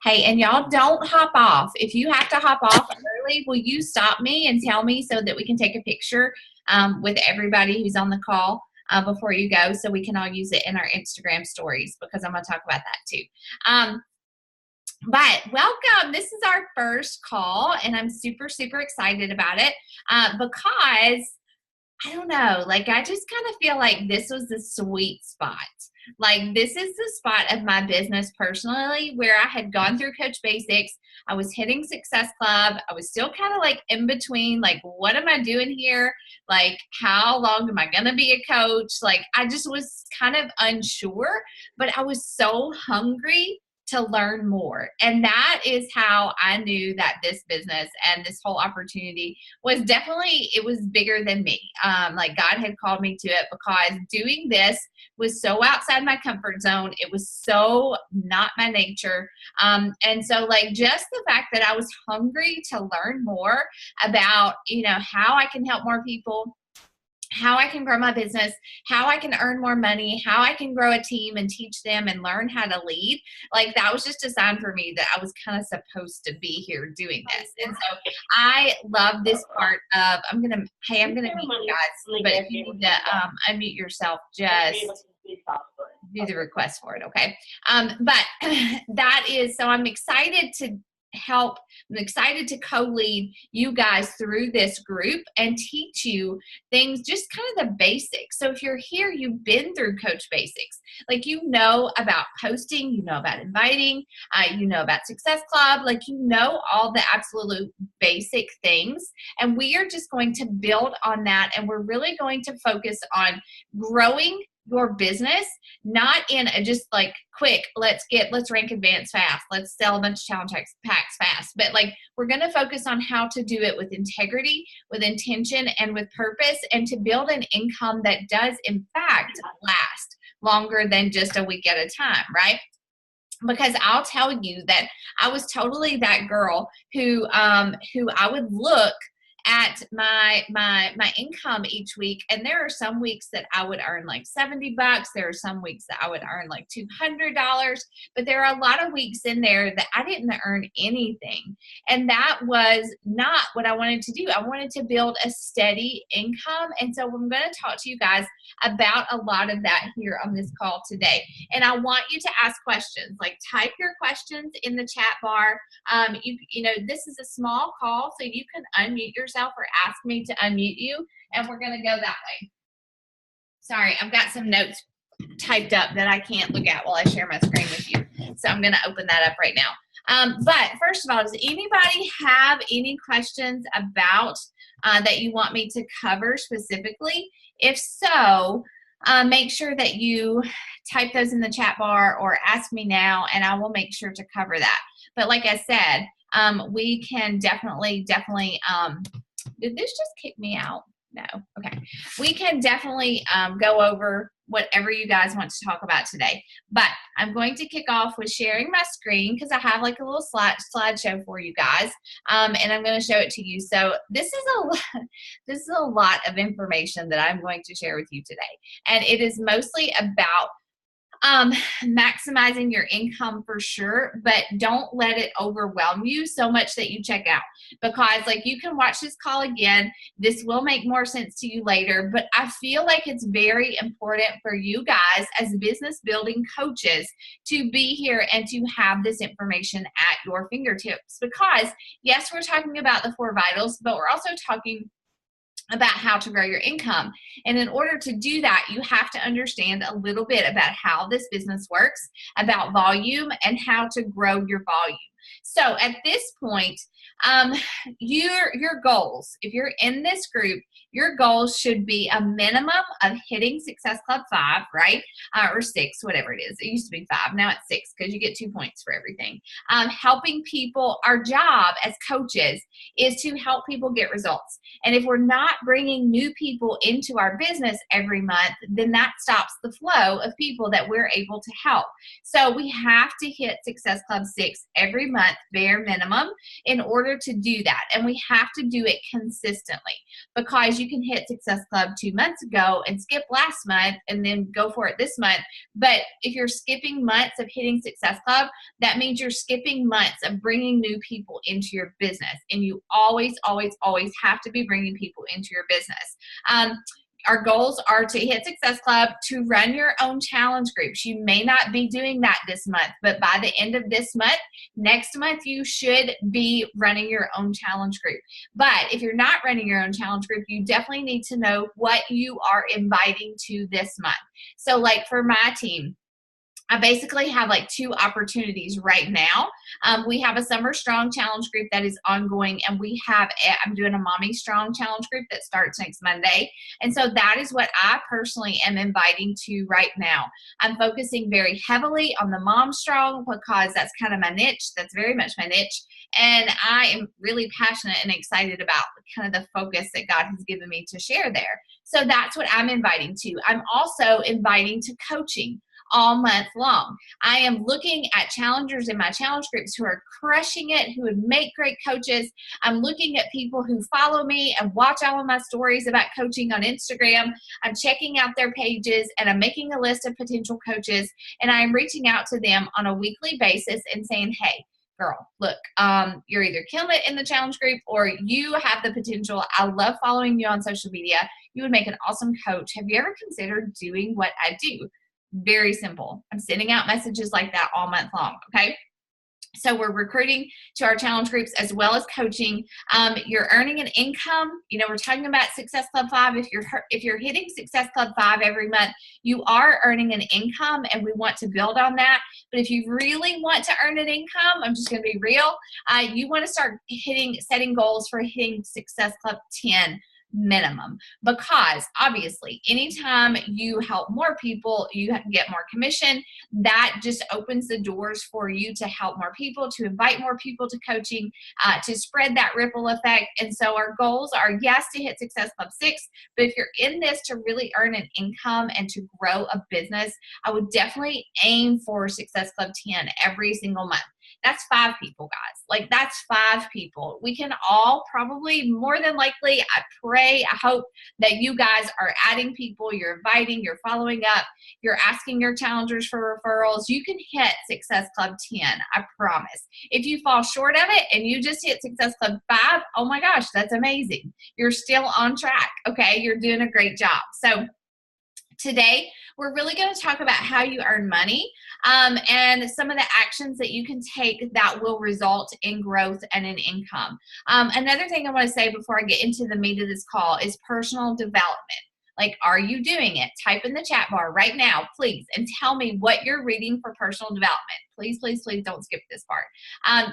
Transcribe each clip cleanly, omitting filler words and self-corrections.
Hey, and y'all don't hop off. If you have to hop off early, will you stop me and tell me so that we can take a picture with everybody who's on the call before you go, so we can all use it in our Instagram stories, because I'm going to talk about that too. But welcome. This is our first call, and I'm super, super excited about it because I don't know, like I just kind of feel like this was the sweet spot. Like this is the spot of my business personally where I had gone through Coach Basics. I was hitting Success Club. I was still kind of like in between, like, what am I doing here? Like, how long am I going to be a coach? Like, I just was kind of unsure, but I was so hungry to learn more. And that is how I knew that this business and this whole opportunity was definitely, it was bigger than me. Like God had called me to it, because doing this was so outside my comfort zone. It was so not my nature. And so like just the fact that I was hungry to learn more about, you know, how I can help more people, how I can grow my business, how I can earn more money, how I can grow a team and teach them and learn how to lead. Like that was just a sign for me that I was kind of supposed to be here doing this. And so I love this part of, I'm going to mute you guys, but if you need to unmute yourself, just do the request for it. Okay. But that is, so I'm excited to help. I'm excited to co-lead you guys through this group and teach you things, just kind of the basics. So if you're here, you've been through Coach Basics, like you know about posting, you know about inviting, you know about Success Club, like you know all the absolute basic things. And we are just going to build on that, and we're really going to focus on growing your business, not in a just like quick, let's rank advance fast, let's sell a bunch of challenge packs fast, but like we're going to focus on how to do it with integrity, with intention, and with purpose, and to build an income that does in fact last longer than just a week at a time, right? Because I'll tell you that I was totally that girl who I would look at my income each week, and there are some weeks that I would earn like $70. There are some weeks that I would earn like $200, but there are a lot of weeks in there that I didn't earn anything, and that was not what I wanted to do. I wanted to build a steady income, and so I'm going to talk to you guys about a lot of that here on this call today. And I want you to ask questions, like type your questions in the chat bar. You know, this is a small call, so you can unmute yourself or ask me to unmute you, and we're going to go that way. Sorry, I've got some notes typed up that I can't look at while I share my screen with you, so I'm going to open that up right now. But first of all, does anybody have any questions about that you want me to cover specifically? If so, make sure that you type those in the chat bar or ask me now, and I will make sure to cover that. But like I said, we can definitely, did this just kick me out? No. Okay. We can definitely go over whatever you guys want to talk about today. But I'm going to kick off with sharing my screen, because I have like a little slideshow for you guys, and I'm going to show it to you. So this is a lot of information that I'm going to share with you today, and it is mostly about maximizing your income for sure, but don't let it overwhelm you so much that you check out, because like you can watch this call again. This will make more sense to you later, but I feel like it's very important for you guys as business building coaches to be here and to have this information at your fingertips, because yes, we're talking about the 4 vitals, but we're also talking about how to grow your income. And in order to do that, you have to understand a little bit about how this business works, about volume, and how to grow your volume. So at this point, your goals, if you're in this group, your goals should be a minimum of hitting Success Club 5, right? Or 6, whatever it is. It used to be 5. Now it's 6, because you get 2 points for everything. Helping people, our job as coaches is to help people get results. And if we're not bringing new people into our business every month, then that stops the flow of people that we're able to help. So we have to hit Success Club 6 every month, bare minimum, in order to do that, and we have to do it consistently, because you can hit Success Club 2 months ago and skip last month and then go for it this month. But if you're skipping months of hitting Success Club, that means you're skipping months of bringing new people into your business. And you always, always, always have to be bringing people into your business. Our goals are to hit Success Club, to run your own challenge groups. You may not be doing that this month, but by the end of this month, next month, you should be running your own challenge group. But if you're not running your own challenge group, you definitely need to know what you are inviting to this month. So like for my team, I basically have like 2 opportunities right now. We have a Summer Strong Challenge group that is ongoing, and I'm doing a Mommy Strong Challenge group that starts next Monday. And so that is what I personally am inviting to right now. I'm focusing very heavily on the Mom Strong because that's kind of my niche. That's very much my niche. And I am really passionate and excited about kind of the focus that God has given me to share there. So that's what I'm inviting to. I'm also inviting to coaching all month long. I am looking at challengers in my challenge groups who are crushing it, who would make great coaches. I'm looking at people who follow me and watch all of my stories about coaching on Instagram. I'm checking out their pages, and I'm making a list of potential coaches, and I'm reaching out to them on a weekly basis and saying, hey, girl, look, you're either killing it in the challenge group or you have the potential. I love following you on social media. You would make an awesome coach. Have you ever considered doing what I do? Very simple. I'm sending out messages like that all month long, okay? So we're recruiting to our challenge groups as well as coaching. You're earning an income. You know, we're talking about Success Club 5. If you're hitting Success Club 5 every month, you are earning an income, and we want to build on that. But if you really want to earn an income, I'm just going to be real, you want to start setting goals for hitting Success Club 10 minimum, because obviously anytime you help more people, you get more commission. That just opens the doors for you to help more people, to invite more people to coaching, to spread that ripple effect. And so our goals are, yes, to hit Success Club 6, but if you're in this to really earn an income and to grow a business, I would definitely aim for Success Club 10 every single month. That's 5 people, guys. Like, that's 5 people. We can all probably, more than likely, I pray, I hope that you guys are adding people, you're inviting, you're following up, you're asking your challengers for referrals. You can hit Success Club 10, I promise. If you fall short of it and you just hit Success Club 5, oh my gosh, that's amazing. You're still on track, okay? You're doing a great job. So today, we're really going to talk about how you earn money and some of the actions that you can take that will result in growth and an income. Another thing I want to say before I get into the meat of this call is personal development. Like, are you doing it? Type in the chat bar right now, please, and tell me what you're reading for personal development. Please, please, please don't skip this part.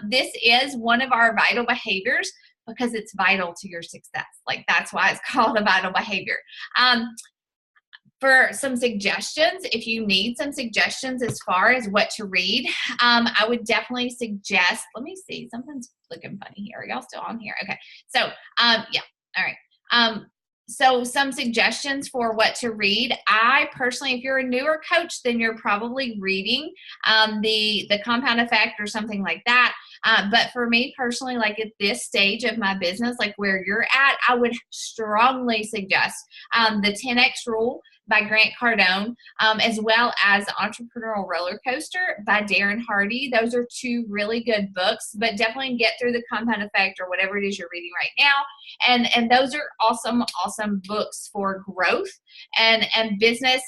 This is one of our vital behaviors because it's vital to your success. Like, that's why it's called a vital behavior. For some suggestions, if you need some suggestions as far as what to read, I would definitely suggest, let me see, something's looking funny here. Are y'all still on here? Okay. So, yeah. All right. So some suggestions for what to read. I personally, if you're a newer coach, then you're probably reading the Compound Effect or something like that. But for me personally, like at this stage of my business, like where you're at, I would strongly suggest the 10X Rule by Grant Cardone, as well as The Entrepreneurial Roller Coaster by Darren Hardy. Those are 2 really good books, but definitely get through the Compound Effect or whatever it is you're reading right now. And those are awesome books for growth and business,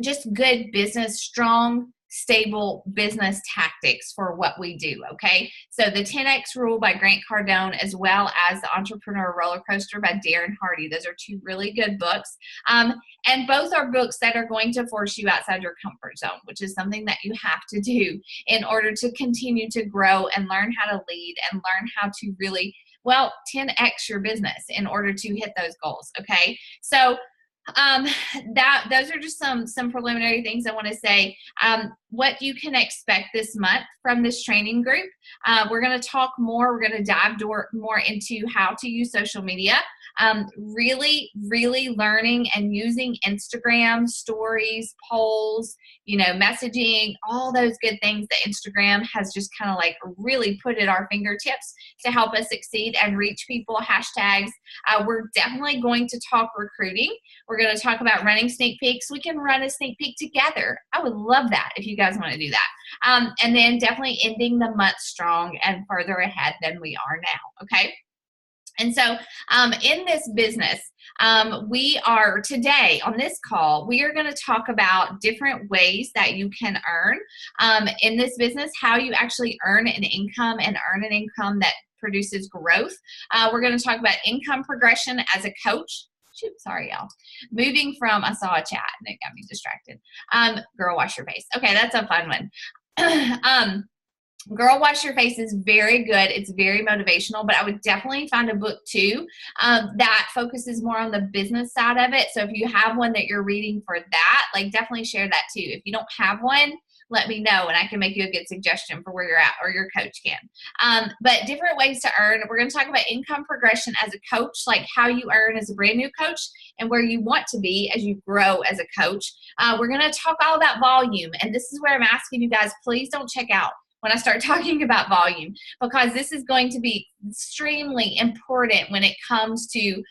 just good business, strong, stable business tactics for what we do, okay? So the 10X Rule by Grant Cardone, as well as The Entrepreneur Roller Coaster by Darren Hardy. Those are 2 really good books. And both are books that are going to force you outside your comfort zone, which is something that you have to do in order to continue to grow and learn how to lead and learn how to really, 10X your business in order to hit those goals, okay? So those are just some preliminary things I want to say. What you can expect this month from this training group. We're going to talk more. We're going to dive more into how to use social media. Really learning and using Instagram stories, polls, messaging, all those good things that Instagram has just kind of like really put at our fingertips to help us succeed and reach people. Hashtags. We're definitely going to talk recruiting. We're going to talk about running sneak peeks. We can run a sneak peek together. I would love that if you guys want to do that. And then definitely ending the month strong and further ahead than we are now. Okay. And so in this business, we are today on this call, we are going to talk about different ways that you can earn in this business, how you actually earn an income and earn an income that produces growth. We're going to talk about income progression as a coach. Shoot, sorry, y'all. Moving from, I saw a chat and it got me distracted. Girl, wash your face. Okay, that's a fun one. Girl Wash Your Face is very good. It's very motivational, but I would definitely find a book too that focuses more on the business side of it. So if you have one that you're reading for that, like definitely share that too. If you don't have one, let me know and I can make you a good suggestion for where you're at, or your coach can. But different ways to earn. We're going to talk about income progression as a coach, like how you earn as a brand new coach and where you want to be as you grow as a coach. We're going to talk all about volume. And this is where I'm asking you guys, please don't check out when I start talking about volume, because this is going to be extremely important when it comes to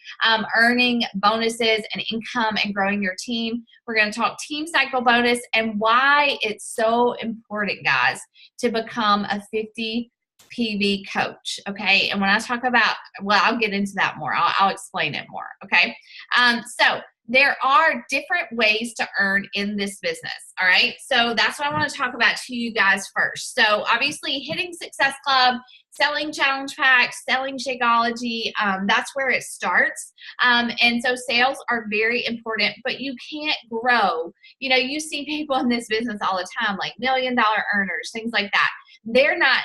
earning bonuses and income and growing your team. We're going to talk team cycle bonus and why it's so important, guys, to become a 50 PV coach. Okay. And when I talk about, well, I'll get into that more. I'll explain it more. Okay. So there are different ways to earn in this business. All right. So that's what I want to talk about to you guys first. So obviously hitting Success Club, selling challenge packs, selling Shakeology, that's where it starts. And so sales are very important, but you can't grow. You see people in this business all the time, like $1 million earners, things like that. They're not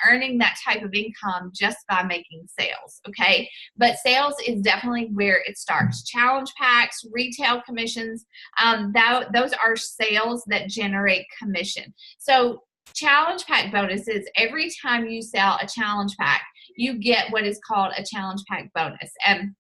earning that type of income just by making sales, okay? But sales is definitely where it starts. Challenge packs, retail commissions, those are sales that generate commission. So challenge pack bonuses, every time you sell a challenge pack, you get what is called a challenge pack bonus. And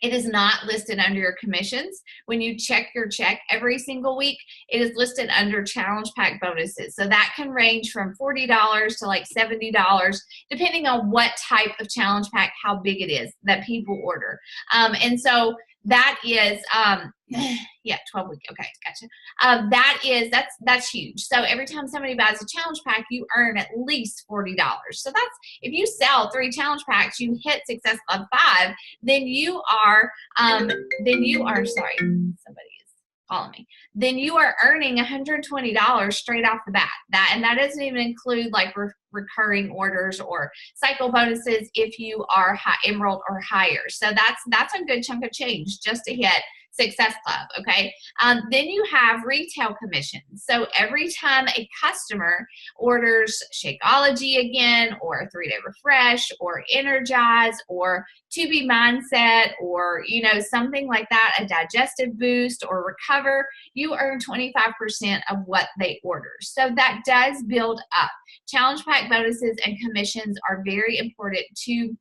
it is not listed under your commissions. When you check your check every single week, it is listed under challenge pack bonuses. So that can range from $40 to like $70, depending on what type of challenge pack, how big it is that people order. And so that is, 12 week. Okay, gotcha. That's huge. So every time somebody buys a challenge pack, you earn at least $40. So that's, if you sell 3 challenge packs, you hit Success Club 5, then you are, sorry, somebody is calling me. Then you are earning $120 straight off the bat. And that doesn't even include like recurring orders or cycle bonuses if you are Emerald or higher. So that's a good chunk of change just to hit Success Club, okay? Then you have retail commissions. So every time a customer orders Shakeology again, or a 3-day refresh, or Energize, or 2B Mindset, or something like that, a digestive boost or recover, you earn 25% of what they order. So that does build up. Challenge pack bonuses and commissions are very important to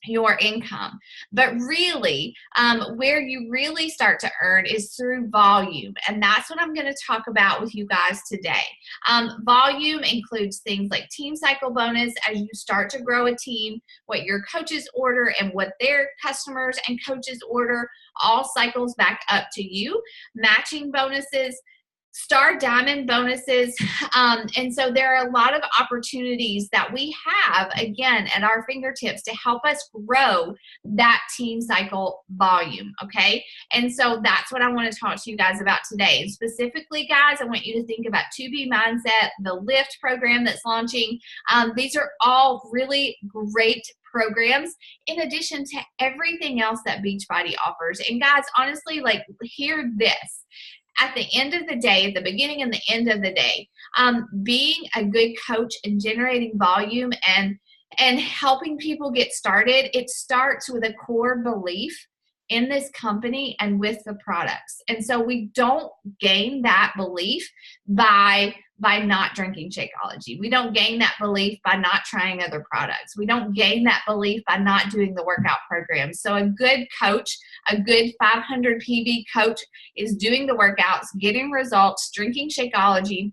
your income. But really, where you really start to earn is through volume. And that's what I'm going to talk about with you guys today. Volume includes things like team cycle bonus as you start to grow a team, what your coaches order and what their customers and coaches order, all cycles back up to you. Matching bonuses, Star Diamond bonuses. And so there are a lot of opportunities that we have, again, at our fingertips to help us grow that team cycle volume, okay? And so that's what I want to talk to you guys about today. And specifically, guys, I want you to think about 2B Mindset, the Lift program that's launching. These are all really great programs in addition to everything else that Beachbody offers. And guys, honestly, like, hear this. At the end of the day, at the beginning and the end of the day, being a good coach and generating volume and helping people get started, it starts with a core belief in this company and with the products. And so we don't gain that belief by by not drinking Shakeology. We don't gain that belief by not trying other products. We don't gain that belief by not doing the workout program. So a good coach, a good 500 PV coach is doing the workouts, getting results, drinking Shakeology,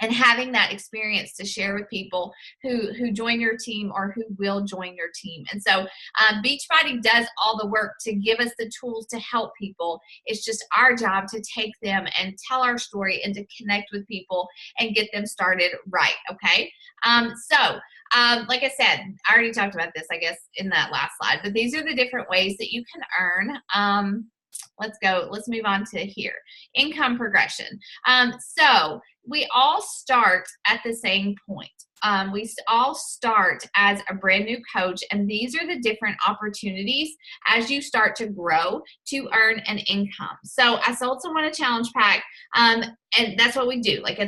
and having that experience to share with people who join your team or who will join your team. And so Beachbody does all the work to give us the tools to help people. It's just our job to take them and tell our story and to connect with people and get them started right, okay? Like I said, I already talked about this, I guess, in that last slide, but these are the different ways that you can earn. Let's move on to here. Income progression. So we all start at the same point. We all start as a brand new coach, and these are the different opportunities as you start to grow to earn an income. So I sold someone a challenge pack, and that's what we do. Like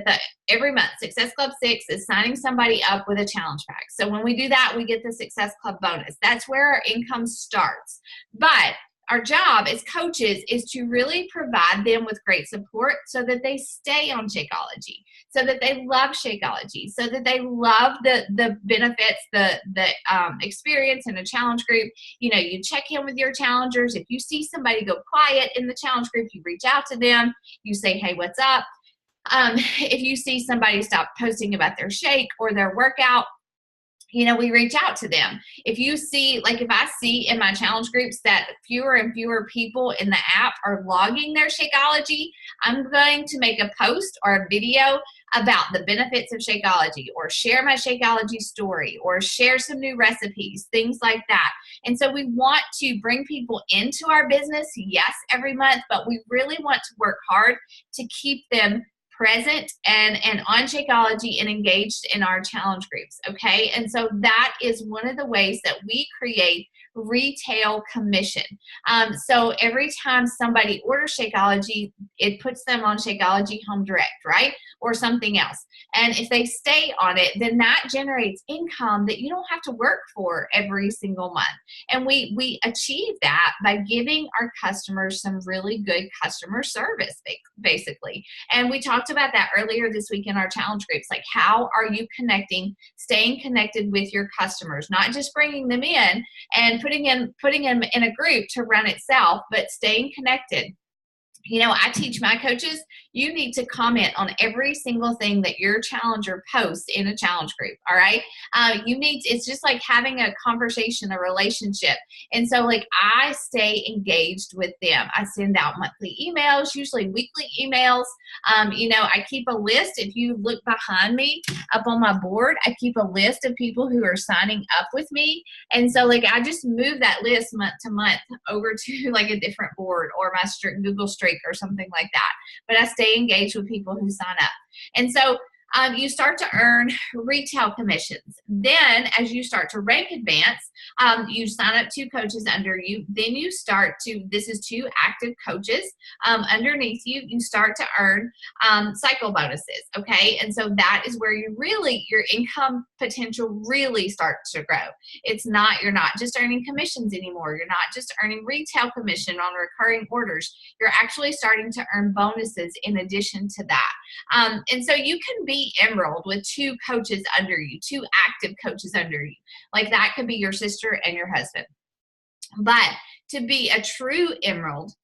every month, Success Club 6 is signing somebody up with a challenge pack. So when we do that, we get the Success Club bonus. That's where our income starts. But our job as coaches is to really provide them with great support so that they stay on Shakeology, so that they love Shakeology, so that they love the benefits, the experience in a challenge group. You know, you check in with your challengers. If you see somebody go quiet in the challenge group, you reach out to them. You say, hey, what's up? If you see somebody stop posting about their shake or their workout, you know, we reach out to them. If you see, like if I see in my challenge groups that fewer and fewer people in the app are logging their Shakeology, I'm going to make a post or a video about the benefits of Shakeology, or share my Shakeology story, or share some new recipes, things like that. And so we want to bring people into our business, yes, every month, but we really want to work hard to keep them present and on Shakeology and engaged in our challenge groups, okay? And so that is one of the ways that we create retail commission. So every time somebody orders Shakeology, it puts them on Shakeology Home Direct, right? Or something else. And if they stay on it, then that generates income that you don't have to work for every single month. And we achieve that by giving our customers some really good customer service, basically. And we talked about that earlier this week in our challenge groups. Like, how are you staying connected with your customers, not just bringing them in and putting them in a group to run itself, but staying connected. You know, I teach my coaches, you need to comment on every single thing that your challenger posts in a challenge group, all right? It's just like having a conversation, a relationship. And so, like, I stay engaged with them. I send out monthly emails, usually weekly emails. You know, I keep a list. If you look behind me up on my board, I keep a list of people who are signing up with me. And so, like, I just move that list month to month over to like a different board or my Google Streak or something like that. But I stay engaged with people who sign up. And so you start to earn retail commissions. Then as you start to rank advance, you sign up 2 coaches under you. Then you start to, this is 2 active coaches underneath you, you start to earn cycle bonuses, okay? And so that is where your income potential really starts to grow. You're not just earning commissions anymore. You're not just earning retail commission on recurring orders. You're actually starting to earn bonuses in addition to that. And so you can be Emerald with 2 coaches under you, 2 active coaches under you. Like, that could be your sister and your husband. But to be a true Emerald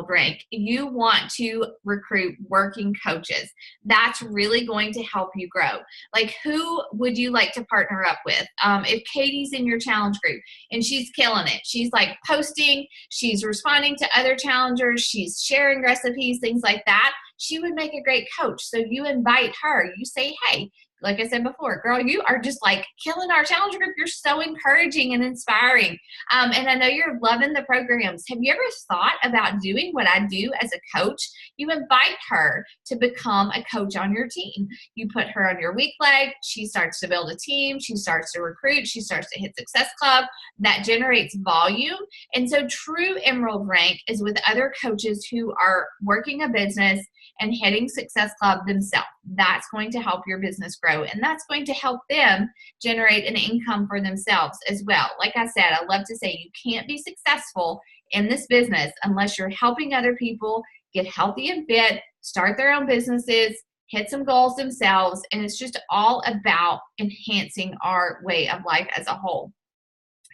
rank, you want to recruit working coaches. That's really going to help you grow. Like, who would you like to partner up with? If Katie's in your challenge group and she's killing it, she's like posting, she's responding to other challengers, she's sharing recipes, things like that, she would make a great coach. So you invite her, you say, hey, like I said before, girl, you are just like killing our challenge group. You're so encouraging and inspiring. And I know you're loving the programs. Have you ever thought about doing what I do as a coach? You invite her to become a coach on your team. You put her on your weak leg. She starts to build a team. She starts to recruit. She starts to hit Success Club. That generates volume. And so true Emerald rank is with other coaches who are working a business and hitting Success Club themselves. That's going to help your business grow, and that's going to help them generate an income for themselves as well. Like I said, I love to say you can't be successful in this business unless you're helping other people get healthy and fit, start their own businesses, hit some goals themselves, and it's just all about enhancing our way of life as a whole.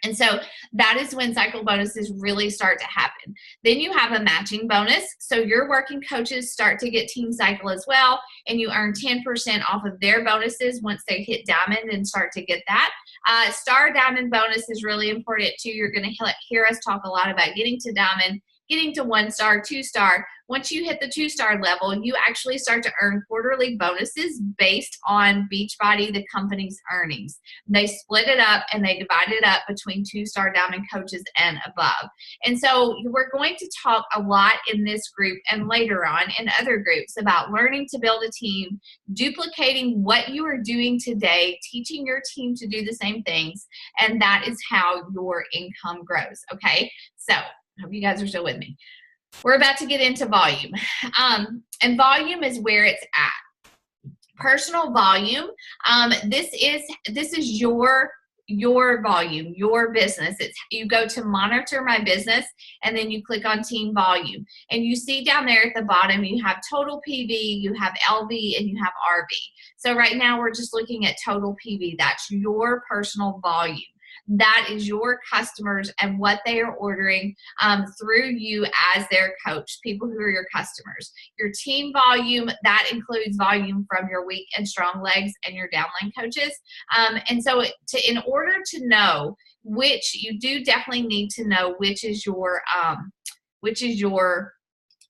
And so that is when cycle bonuses really start to happen. Then you have a matching bonus. So your working coaches start to get team cycle as well, and you earn 10% off of their bonuses once they hit diamond and start to get that. Star diamond bonus is really important too. You're going to hear us talk a lot about getting to diamond, getting to 1 star, 2 star. Once you hit the 2-star level, you actually start to earn quarterly bonuses based on Beachbody, the company's earnings. They split it up and they divide it up between 2-star diamond coaches and above. And so we're going to talk a lot in this group and later on in other groups about learning to build a team, duplicating what you are doing today, teaching your team to do the same things, and that is how your income grows, okay? So I hope you guys are still with me. We're about to get into volume. And volume is where it's at. Personal volume, this is your volume, your business. You go to monitor my business, and then you click on team volume. And you see down there at the bottom, you have total PV, you have LV, and you have RV. So right now we're just looking at total PV. That's your personal volume. That is your customers and what they are ordering through you as their coach, people who are your customers. Your team volume, that includes volume from your weak and strong legs and your downline coaches. And so in order to know which, you do definitely need to know which is your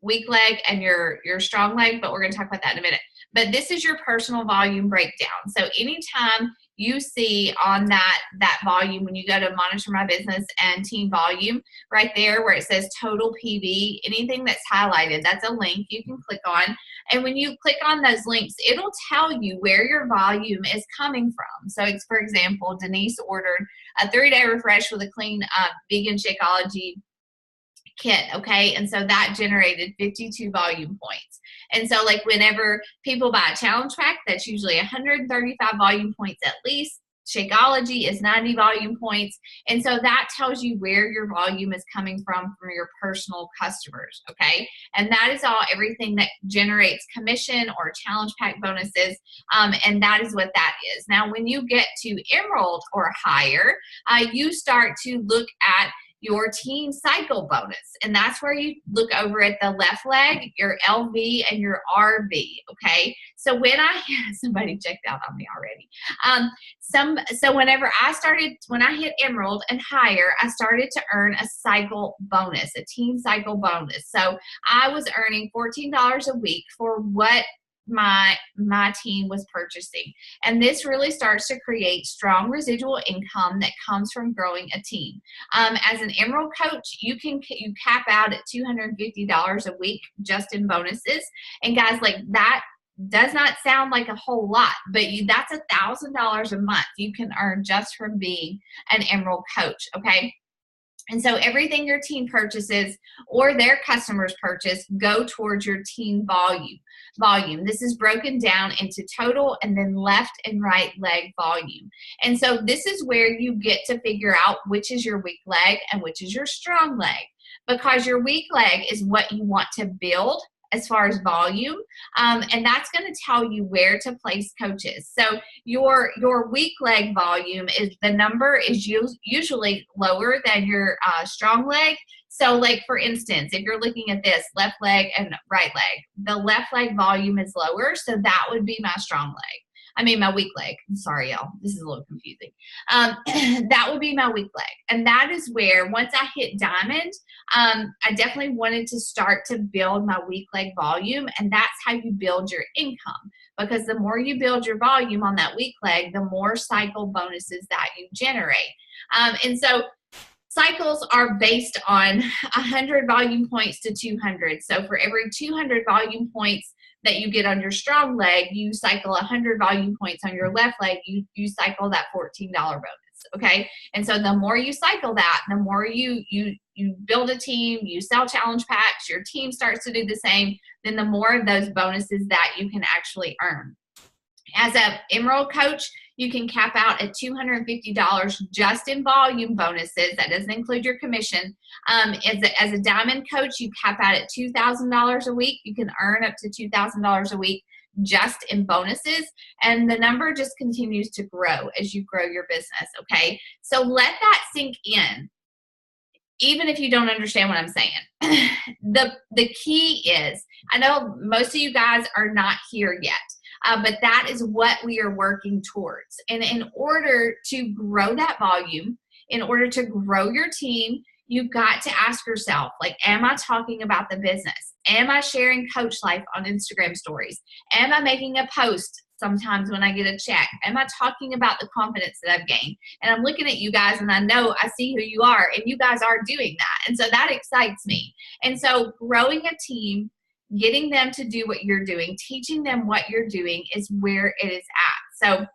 weak leg and your strong leg, but we're going to talk about that in a minute. But this is your personal volume breakdown. So anytime you see on that volume, when you go to monitor my business and team volume, right there where it says total PV, anything that's highlighted, that's a link you can click on. And when you click on those links, it'll tell you where your volume is coming from. So it's, for example, Denise ordered a 3-day refresh with a clean vegan Shakeology kit, okay? And so that generated 52 volume points. And so like whenever people buy a challenge pack, that's usually 135 volume points at least. Shakeology is 90 volume points. And so that tells you where your volume is coming from your personal customers, okay? And that is all, everything that generates commission or challenge pack bonuses, and that is what that is. Now, when you get to Emerald or higher, you start to look at your team cycle bonus. And that's where you look over at the left leg, your LV and your RV, okay? So when somebody checked out on me already. So when I hit Emerald and higher, I started to earn a cycle bonus, a team cycle bonus. So I was earning $14 a week for what my team was purchasing. And this really starts to create strong residual income that comes from growing a team. As an Emerald coach, you cap out at $250 a week just in bonuses. And guys, like that does not sound like a whole lot, but that's $1,000 a month you can earn just from being an Emerald coach, okay? And so everything your team purchases or their customers purchase go towards your team volume. This is broken down into total and then left and right leg volume. And so this is where you get to figure out which is your weak leg and which is your strong leg, because your weak leg is what you want to build as far as volume, and that's going to tell you where to place coaches. So your weak leg volume is, the number is usually lower than your strong leg. So like for instance, if you're looking at this left leg and right leg, the left leg volume is lower, so that would be my strong leg. My weak leg. I'm sorry, y'all. This is a little confusing. That would be my weak leg. And that is where, once I hit diamond, I definitely wanted to start to build my weak leg volume. And that's how you build your income. Because the more you build your volume on that weak leg, the more cycle bonuses that you generate. And so cycles are based on 100 volume points to 200. So for every 200 volume points that you get on your strong leg, you cycle 100 volume points on your left leg, you cycle that $14 bonus, okay? And so the more you cycle that, the more you build a team, you sell challenge packs, your team starts to do the same, then the more of those bonuses that you can actually earn. As an Emerald coach, you can cap out at $250 just in volume bonuses. That doesn't include your commission. As a diamond coach, you cap out at $2,000 a week. You can earn up to $2,000 a week just in bonuses, and the number just continues to grow as you grow your business, okay? So let that sink in, even if you don't understand what I'm saying. The key is, I know most of you guys are not here yet, but that is what we are working towards. And in order to grow that volume, in order to grow your team, you've got to ask yourself, like, am I talking about the business? Am I sharing coach life on Instagram stories? Am I making a post sometimes when I get a check? Am I talking about the confidence that I've gained? And I'm looking at you guys and I know I see who you are, and you guys are doing that. And so that excites me. And so growing a team, getting them to do what you're doing, teaching them what you're doing is where it is at.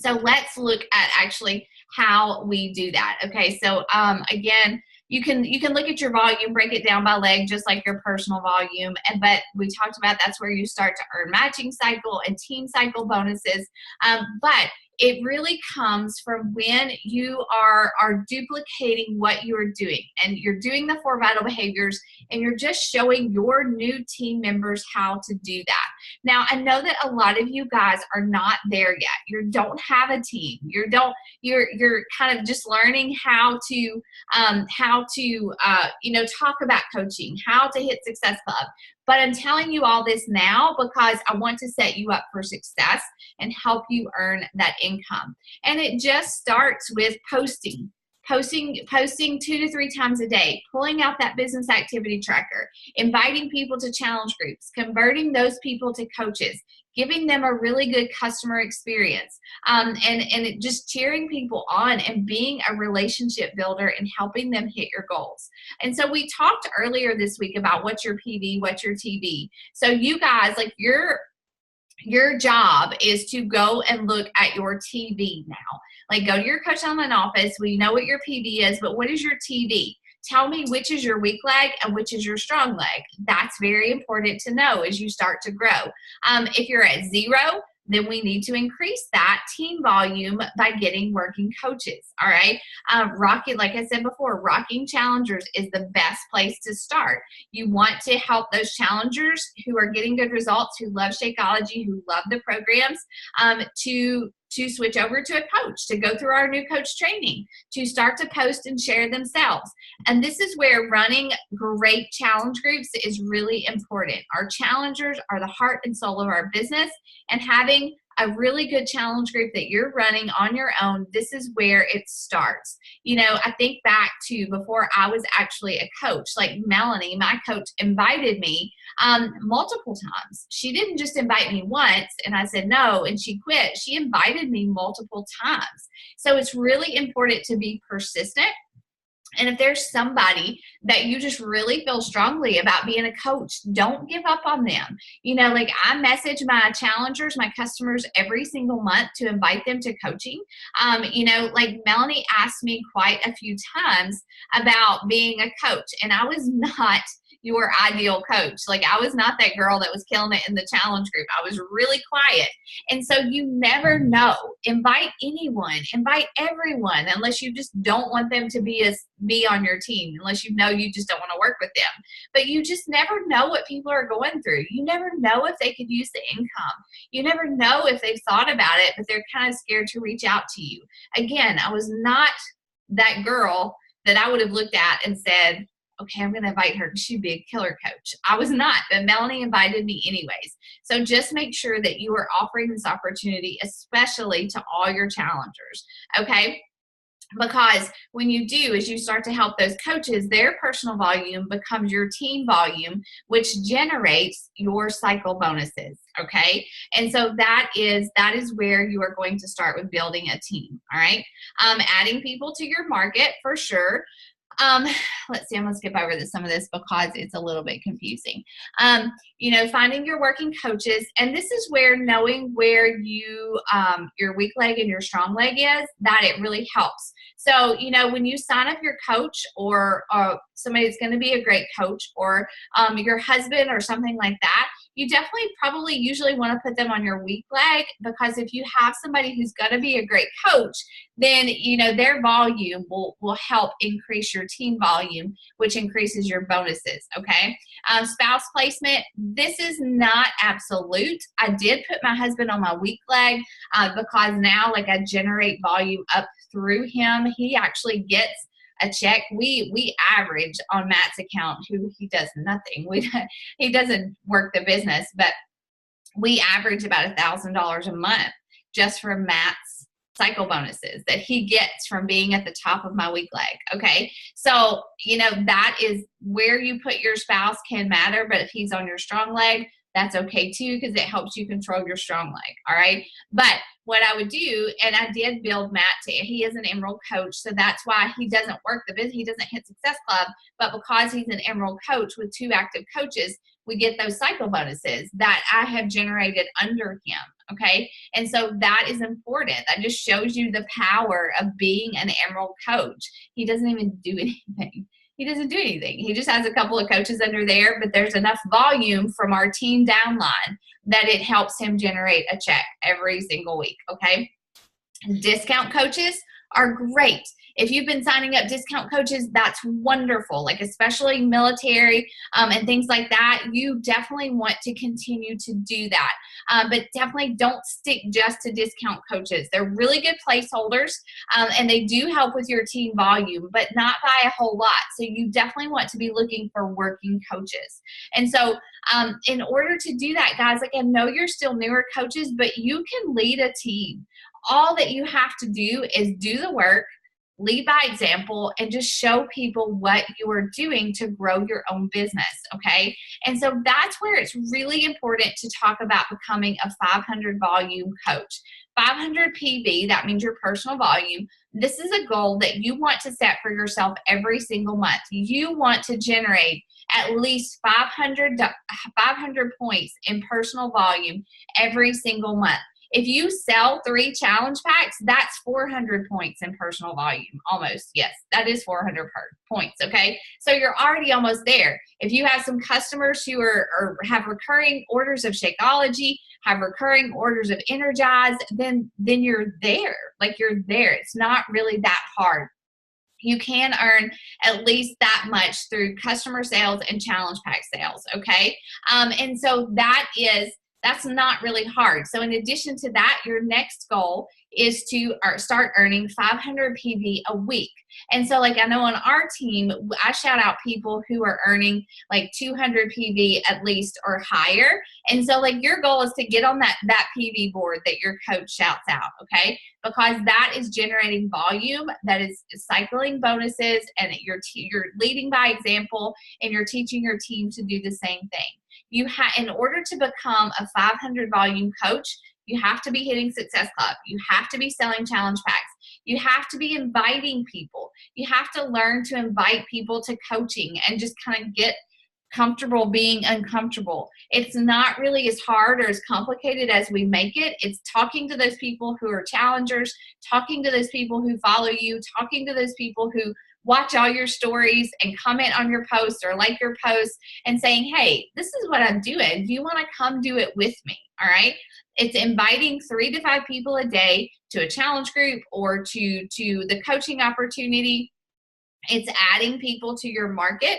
So let's look at actually how we do that. Okay, so again, you can look at your volume, break it down by leg, just like your personal volume. But we talked about that's where you start to earn matching cycle and team cycle bonuses. But it really comes from when you are duplicating what you're doing, and you're doing the 4 vital behaviors, and you're just showing your new team members how to do that. Now, I know that a lot of you guys are not there yet. You don't have a team. You're kind of just learning how to talk about coaching, how to hit Success Club. But I'm telling you all this now because I want to set you up for success and help you earn that income. And it just starts with posting 2 to 3 times a day, pulling out that business activity tracker, inviting people to challenge groups, converting those people to coaches, giving them a really good customer experience, and just cheering people on and being a relationship builder and helping them hit your goals. And so we talked earlier this week about what's your PV, what's your TV. So you guys, like, your job is to go and look at your TV now. Like, go to your coach online office. We know what your PV is, but what is your TV? Tell me which is your weak leg and which is your strong leg. That's very important to know as you start to grow. If you're at 0, then we need to increase that team volume by getting working coaches, all right? Like I said before, rocking challengers is the best place to start. You want to help those challengers who are getting good results, who love Shakeology, who love the programs, to switch over to a coach, to go through our new coach training, to start to post and share themselves. And this is where running great challenge groups is really important. Our challengers are the heart and soul of our business, and having a really good challenge group that you're running on your own, this is where it starts. I think back to before I was actually a coach, like Melanie, my coach, invited me multiple times. She didn't just invite me once and I said no and she quit. She invited me multiple times. So it's really important to be persistent. And if there's somebody that you just really feel strongly about being a coach, don't give up on them. Like, I message my challengers, my customers, every single month to invite them to coaching. Like Melanie asked me quite a few times about being a coach, and I was not your ideal coach. Like, I was not that girl that was killing it in the challenge group. I was really quiet. And so you never know. Invite anyone, invite everyone, unless you just don't want them to be on your team, unless you just don't want to work with them. But you just never know what people are going through. You never know if they could use the income. You never know if they've thought about it, but they're kind of scared to reach out to you. Again, I was not that girl that I would have looked at and said, okay, I'm going to invite her because she'd be a killer coach. I was not, but Melanie invited me anyways. So just make sure that you are offering this opportunity, especially to all your challengers, okay? Because when you do, as you start to help those coaches, their personal volume becomes your team volume, which generates your cycle bonuses, okay? And so that is where you are going to start with building a team, all right? Adding people to your market, for sure. Let's see, I'm going to skip over some of this because it's a little bit confusing. Finding your working coaches, and this is where knowing where your weak leg and your strong leg is, that it really helps. So, when you sign up your coach or somebody that's going to be a great coach, or your husband or something like that, you definitely probably usually want to put them on your weak leg, because if you have somebody who's going to be a great coach, then their volume will help increase your team volume, which increases your bonuses. Okay. Spouse placement, this is not absolute. I did put my husband on my weak leg because now, like, I generate volume up through him. He actually gets a check. We average on Matt's account, who he does nothing. He doesn't work the business, but we average about $1,000 a month just from Matt's cycle bonuses that he gets from being at the top of my weak leg. Okay. So, that is where you put your spouse can matter, but if he's on your strong leg, that's okay too, because it helps you control your strong leg. All right. But what I would do, and I did build Matt to, he is an Emerald coach. So that's why he doesn't work the business. He doesn't hit Success Club, but because he's an Emerald coach with 2 active coaches, we get those cycle bonuses that I have generated under him. Okay. And so that is important. That just shows you the power of being an Emerald coach. He doesn't even do anything. He doesn't do anything. He just has a couple of coaches under there, but there's enough volume from our team downline that it helps him generate a check every single week. Okay. Discount coaches are great. If you've been signing up discount coaches, that's wonderful, like especially military and things like that. You definitely want to continue to do that. But definitely don't stick just to discount coaches. They're really good placeholders and they do help with your team volume, but not by a whole lot. So you definitely want to be looking for working coaches. And so in order to do that, guys, like, I know you're still newer coaches, but you can lead a team. All that you have to do is do the work, lead by example, and just show people what you are doing to grow your own business. Okay. And so that's where it's really important to talk about becoming a 500 volume coach. 500 PV, that means your personal volume. This is a goal that you want to set for yourself every single month. You want to generate at least 500 points in personal volume every single month. If you sell 3 challenge packs, that's 400 points in personal volume, almost. Yes, that is 400 points, okay? So you're already almost there. If you have some customers who have recurring orders of Shakeology, have recurring orders of Energize, then you're there. Like, you're there. It's not really that hard. You can earn at least that much through customer sales and challenge pack sales, okay? And so that's not really hard. So in addition to that, your next goal is to start earning 500 PV a week. And so, like, I know on our team, I shout out people who are earning like 200 PV at least or higher. And so, like, your goal is to get on that PV board that your coach shouts out, okay? Because that is generating volume, that is cycling bonuses, and you're leading by example, and you're teaching your team to do the same thing. In order to become a 500 volume coach, you have to be hitting Success Club. You have to be selling challenge packs. You have to be inviting people. You have to learn to invite people to coaching and just kind of get comfortable being uncomfortable. It's not really as hard or as complicated as we make it. It's talking to those people who are challengers, talking to those people who follow you, talking to those people who watch all your stories and comment on your posts or like your posts and saying, hey, this is what I'm doing. Do you want to come do it with me? All right. It's inviting 3 to 5 people a day to a challenge group or to the coaching opportunity. It's adding people to your market.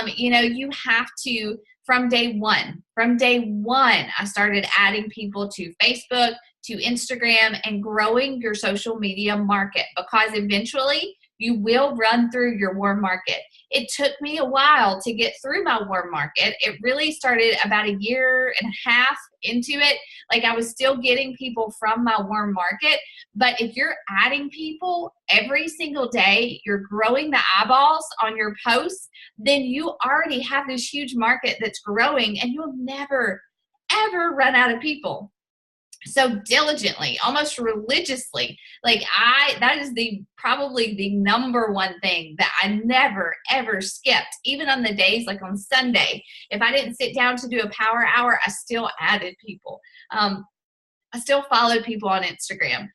You have to, from day one, I started adding people to Facebook, to Instagram, and growing your social media market, because eventually you will run through your warm market. It took me a while to get through my warm market. It really started about a year and a half into it. Like, I was still getting people from my warm market. But if you're adding people every single day, you're growing the eyeballs on your posts, then you already have this huge market that's growing, and you'll never, ever run out of people. So diligently, almost religiously, that is probably the number one thing that I never, ever skipped. Even on the days like on Sunday, if I didn't sit down to do a power hour, I still added people. I still followed people on Instagram.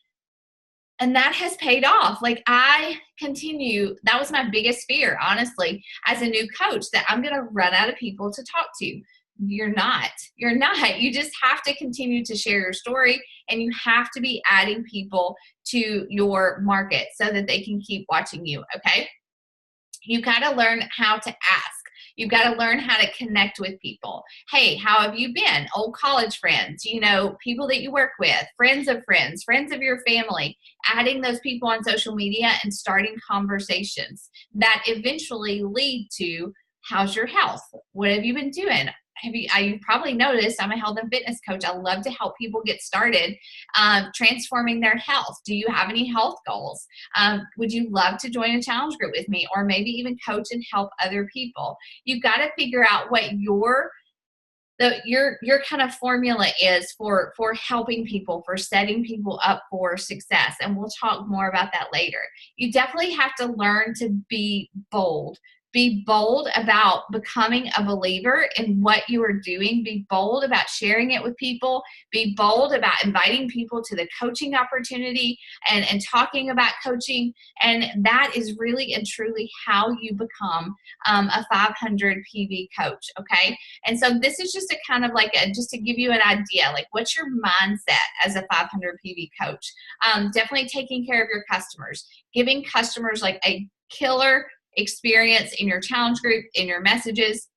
And that has paid off. Like, I continue. That was my biggest fear, honestly, as a new coach, that I'm going to run out of people to talk to. You're not. You're not. You just have to continue to share your story, and you have to be adding people to your market so that they can keep watching you, okay? You got to learn how to ask. You've got to learn how to connect with people. Hey, how have you been? Old college friends, you know, people that you work with, friends of your family, adding those people on social media and starting conversations that eventually lead to, how's your health? What have you been doing? You've probably noticed I'm a health and fitness coach. I love to help people get started transforming their health. Do you have any health goals? Would you love to join a challenge group with me, or maybe even coach and help other people? You've got to figure out what your kind of formula is for helping people, for setting people up for success. And we'll talk more about that later. You definitely have to learn to be bold. Be bold about becoming a believer in what you are doing. Be bold about sharing it with people. Be bold about inviting people to the coaching opportunity and talking about coaching. And that is really and truly how you become a 500 PV coach, okay? And so this is just a kind of like just to give you an idea, like what's your mindset as a 500 PV coach? Definitely taking care of your customers, giving customers like a killer experience in your challenge group, in your messages,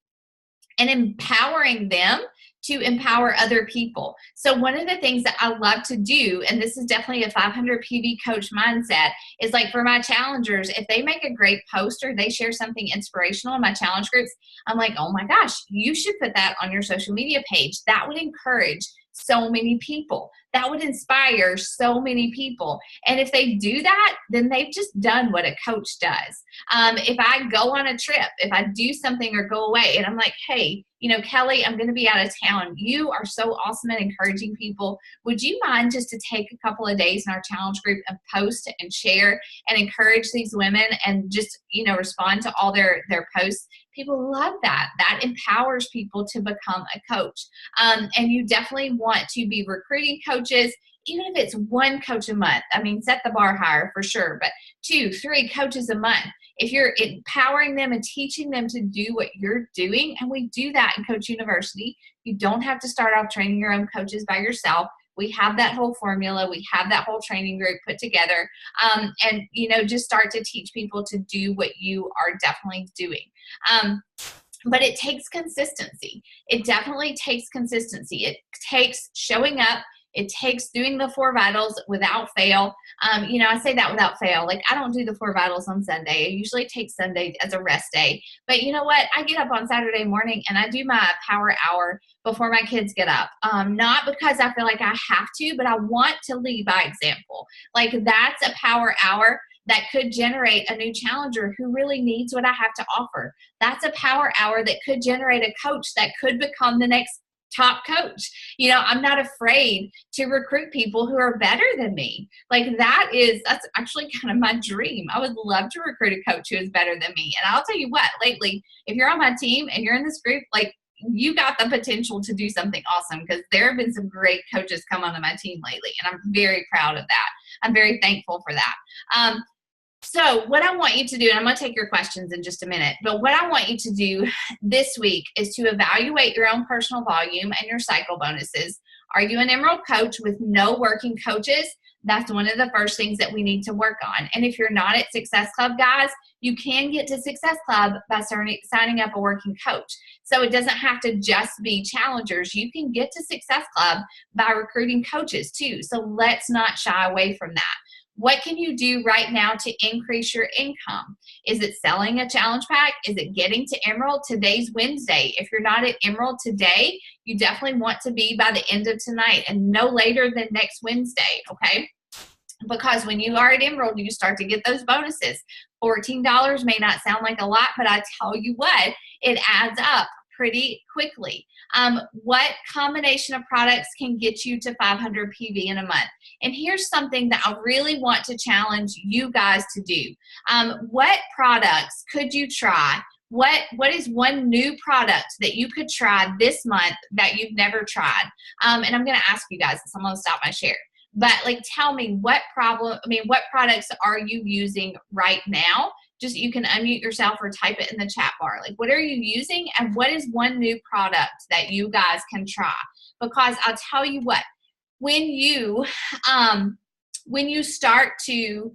and empowering them to empower other people. So one of the things that I love to do, and this is definitely a 500 PV coach mindset, is like for my challengers, if they make a great post or they share something inspirational in my challenge groups, I'm like, oh my gosh, you should put that on your social media page. That would encourage so many people. That would inspire so many people. And if they do that, then they've just done what a coach does. If I go on a trip, if I do something or go away and I'm like, hey, you know, Kelly, I'm going to be out of town. You are so awesome at encouraging people. Would you mind just to take a couple of days in our challenge group and post and share and encourage these women and just, you know, respond to all their posts? People love that. That empowers people to become a coach. And you definitely want to be recruiting coaches, even if it's one coach a month. I mean, set the bar higher for sure, but 2, 3 coaches a month. If you're empowering them and teaching them to do what you're doing, and we do that in Coach University, you don't have to start off training your own coaches by yourself. We have that whole formula. We have that whole training group put together. And, you know, just start to teach people to do what you are definitely doing. But it takes consistency. It definitely takes consistency. It takes showing up. It takes doing the 4 vitals without fail. You know, I say that without fail. Like, I don't do the 4 vitals on Sunday. I usually take Sunday as a rest day. But you know what? I get up on Saturday morning and I do my power hour before my kids get up. Not because I feel like I have to, but I want to lead by example. Like, that's a power hour that could generate a new challenger who really needs what I have to offer. That's a power hour that could generate a coach that could become the next top coach. You know, I'm not afraid to recruit people who are better than me. Like, that's actually kind of my dream. I would love to recruit a coach who is better than me. And I'll tell you what, lately, if you're on my team and you're in this group, like, you got the potential to do something awesome, because there have been some great coaches come onto my team lately. And I'm very proud of that. I'm very thankful for that. So what I want you to do, and I'm going to take your questions in just a minute, but what I want you to do this week is to evaluate your own personal volume and your cycle bonuses. Are you an Emerald coach with no working coaches? That's one of the first things that we need to work on. And if you're not at Success Club, guys, you can get to Success Club by signing up a working coach. So it doesn't have to just be challengers. You can get to Success Club by recruiting coaches too. So let's not shy away from that. What can you do right now to increase your income? Is it selling a challenge pack? Is it getting to Emerald? Today's Wednesday. If you're not at Emerald today, you definitely want to be by the end of tonight and no later than next Wednesday, okay? Because when you are at Emerald, you start to get those bonuses. $14 may not sound like a lot, but I tell you what, it adds up pretty quickly. What combination of products can get you to 500 PV in a month? And here's something that I really want to challenge you guys to do. What products could you try? What is one new product that you could try this month that you've never tried? And I'm going to ask you guys this. I'm going to stop my share. But like, tell me what products are you using right now just, you can unmute yourself or type it in the chat bar. Like, what are you using, and what is one new product that you guys can try? Because I'll tell you what, when you start to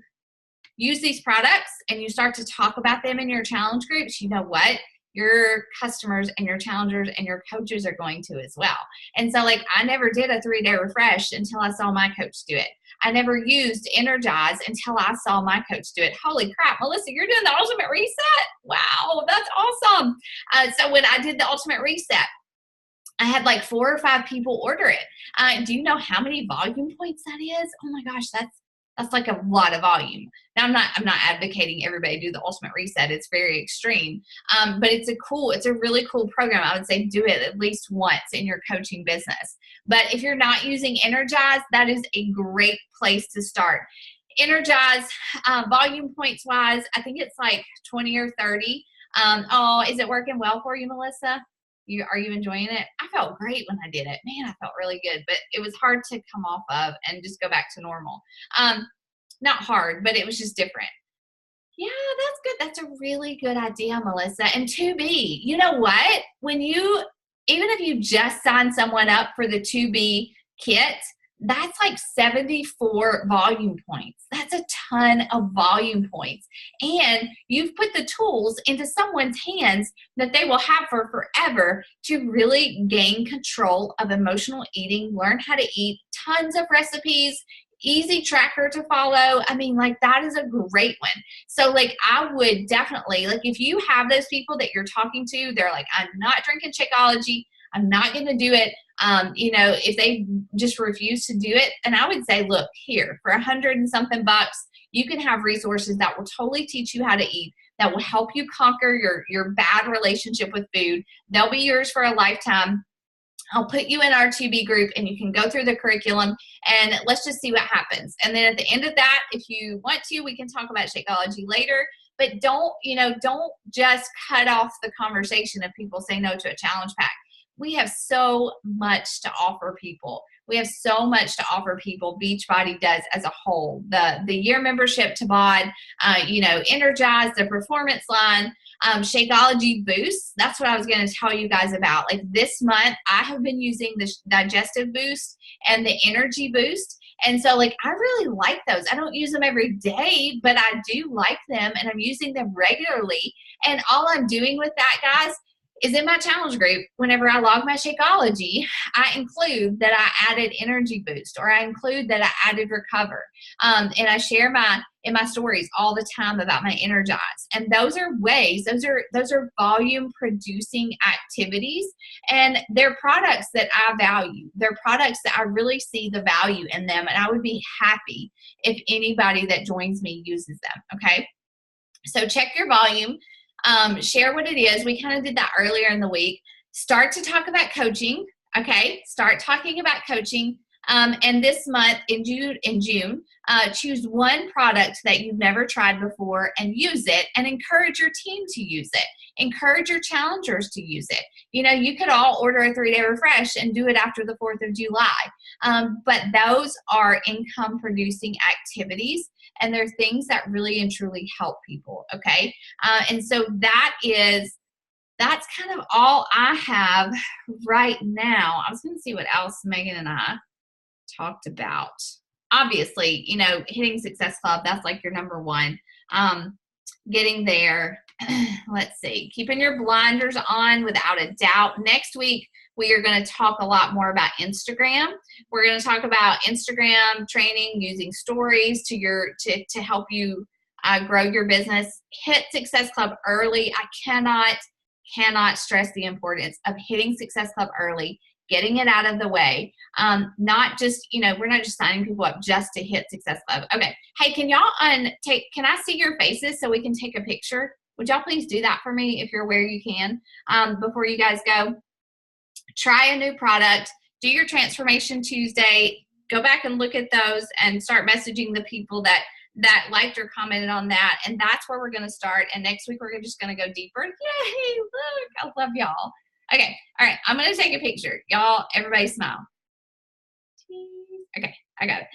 use these products and you start to talk about them in your challenge groups, you know what? Your customers and your challengers and your coaches are going to as well. And so, like, I never did a 3-day refresh until I saw my coach do it. I never used Energize until I saw my coach do it. Holy crap, Melissa, you're doing the ultimate reset? Wow, that's awesome. So when I did the ultimate reset, I had like 4 or 5 people order it. Do you know how many volume points that is? Oh my gosh, that's like a lot of volume. Now, I'm not advocating everybody do the ultimate reset. It's very extreme. But it's a really cool program. I would say do it at least once in your coaching business. But if you're not using Energize, that is a great place to start. Energize, volume points wise, I think it's like 20 or 30. Is it working well for you, Melissa? Are you enjoying it? I felt great when I did it. Man, I felt really good, but it was hard to come off of and just go back to normal. Not hard, but it was just different. Yeah, that's good. That's a really good idea, Melissa. And 2B, you know what? Even if you just sign someone up for the 2B kit, that's like 74 volume points. That's a ton of volume points. And you've put the tools into someone's hands that they will have for forever to really gain control of emotional eating, learn how to eat, tons of recipes, easy tracker to follow. I mean, like, that is a great one. So, like, I would definitely, like, if you have those people that you're talking to, they're like, I'm not drinking Shakeology, I'm not going to do it. If they just refuse to do it, and I would say, look, here, for $100 and something bucks, you can have resources that will totally teach you how to eat, that will help you conquer your bad relationship with food. They'll be yours for a lifetime. I'll put you in our 2B group and you can go through the curriculum and let's just see what happens. And then at the end of that, if you want to, we can talk about Shakeology later. But don't just cut off the conversation if people say no to a challenge pack. We have so much to offer people. Beachbody does as a whole. The year membership to BOD, Energize, the performance line, Shakeology Boost. That's what I was going to tell you guys about. Like, this month, I have been using the Digestive Boost and the Energy Boost. And so, like, I really like those. I don't use them every day, but I do like them, and I'm using them regularly. And all I'm doing with that, guys, is in my challenge group, whenever I log my Shakeology, I include that I added Energy Boost, or I include that I added Recover. And I share in my stories all the time about my Energize. And those are ways, those are volume producing activities, and they're products that I value. They're products that I really see the value in them, and I would be happy if anybody that joins me uses them, okay? So check your volume. Share what it is. We kind of did that earlier in the week. Start to talk about coaching. Okay. Start talking about coaching. And this month in June, choose one product that you've never tried before and use it, and encourage your team to use it. Encourage your challengers to use it. You could all order a 3-day refresh and do it after the 4th of July. But those are income producing activities, and they're things that really and truly help people. Okay. And so that's kind of all I have right now. I was going to see what else Megan and I talked about. Obviously, hitting Success Club, that's like your number one. Getting there. Let's see. Keeping your blinders on without a doubt. Next week, we are going to talk a lot more about Instagram. We're going to talk about Instagram training, using stories to help you grow your business. Hit Success Club early. I cannot stress the importance of hitting Success Club early, getting it out of the way. Not just, we're not just signing people up just to hit Success Club. Okay. Hey, can y'all can I see your faces so we can take a picture? Would y'all please do that for me if you're where you can, before you guys go? Try a new product, do your Transformation Tuesday, go back and look at those and start messaging the people that liked or commented on that. And that's where we're going to start. And next week, we're just going to go deeper. Yay, look, I love y'all. Okay. All right. I'm going to take a picture. Y'all, everybody smile. Okay. I got it.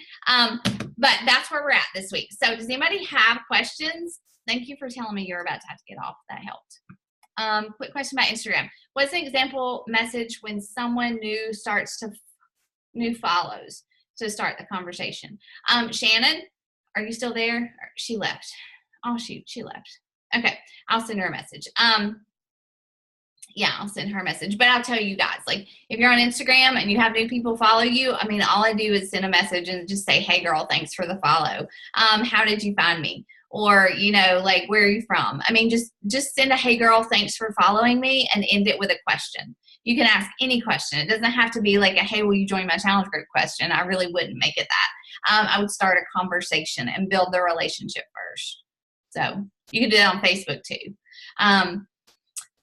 But that's where we're at this week. So does anybody have questions Thank you for telling me you're about to have to get off. That helped. Quick question about Instagram. What's an example message when someone new new follows to start the conversation? Shannon, are you still there? She left. Oh shoot, she left. Okay, I'll send her a message. Yeah, I'll send her a message. But I'll tell you guys, like, if you're on Instagram and you have new people follow you, I mean, all I do is send a message and just say, hey girl, thanks for the follow. How did you find me? Or, you know, like, where are you from? I mean, just send a hey girl, thanks for following me, and end it with a question. You can ask any question. It doesn't have to be like a, hey, will you join my challenge group question. I really wouldn't make it that. I would start a conversation and build the relationship first. So you can do that on Facebook too.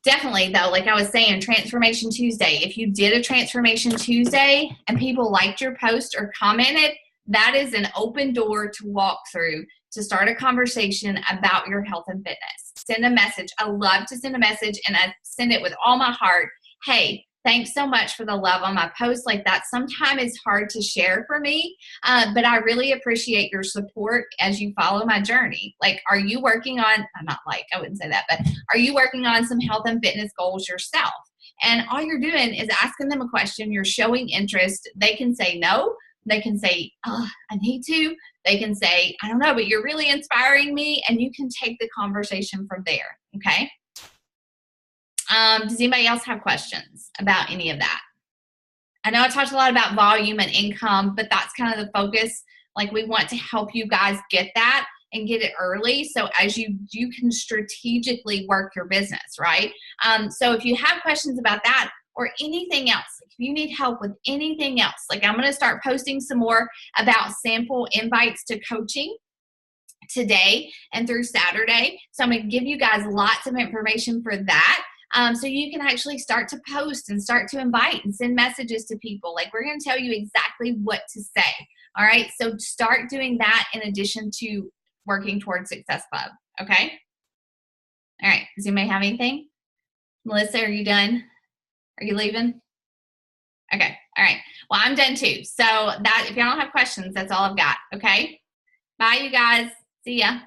Definitely though, like I was saying, Transformation Tuesday, if you did a Transformation Tuesday and people liked your post or commented, that is an open door to walk through to start a conversation about your health and fitness. Send a message. I love to send a message, and I send it with all my heart. Hey, thanks so much for the love on my post. Like, that sometimes is hard to share for me, but I really appreciate your support as you follow my journey. Like, are you working on, I wouldn't say that, but are you working on some health and fitness goals yourself? And all you're doing is asking them a question. You're showing interest. They can say no. They can say, oh, I need to. They can say, I don't know, but you're really inspiring me. And you can take the conversation from there, okay? Does anybody else have questions about any of that? I know I talked a lot about volume and income, but that's kind of the focus. Like, we want to help you guys get that and get it early, so as you can strategically work your business, right? So if you have questions about that or anything else, if you need help with anything else, like, I'm going to start posting some more about sample invites to coaching today and through Saturday. So I'm going to give you guys lots of information for that. So you can actually start to post and start to invite and send messages to people. Like, we're going to tell you exactly what to say. All right. So start doing that in addition to working towards Success Club. Okay. All right. Does anybody have anything? Melissa, are you done? Are you leaving? Okay. All right. Well, I'm done too. So that, if y'all don't have questions, that's all I've got. Okay. Bye, you guys. See ya.